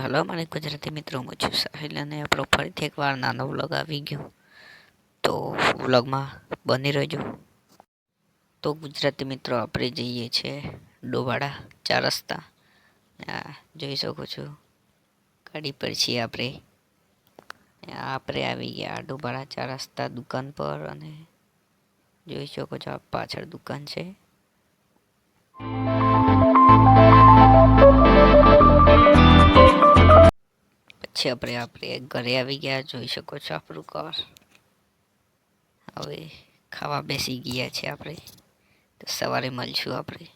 Hello મારી ગુજરાતી મિત્રો, હું છું સાહિલ અને આપણો ફરીથી એકવાર નાનો વ્લોગ આવી ગયો. તો વ્લોગમાં બની રહેજો. તો ગુજરાતી મિત્રો, આપણે જઈએ છીએ ડોબાડા 4 રસ્તા. જોઈ શકો છો ગાડી પર છીએ આપણે. આપણે આવી ગયા ડોબાડા 4 રસ્તા દુકાન પર અને જોઈ શકો છો આ પાછળ દુકાન છે. પછી આપણે ઘરે આવી ગયા, જોઈ શકો છો આપણું ઘર. હવે ખાવા બેસી ગયા છે આપણે, તો સવારે મળશું આપણે.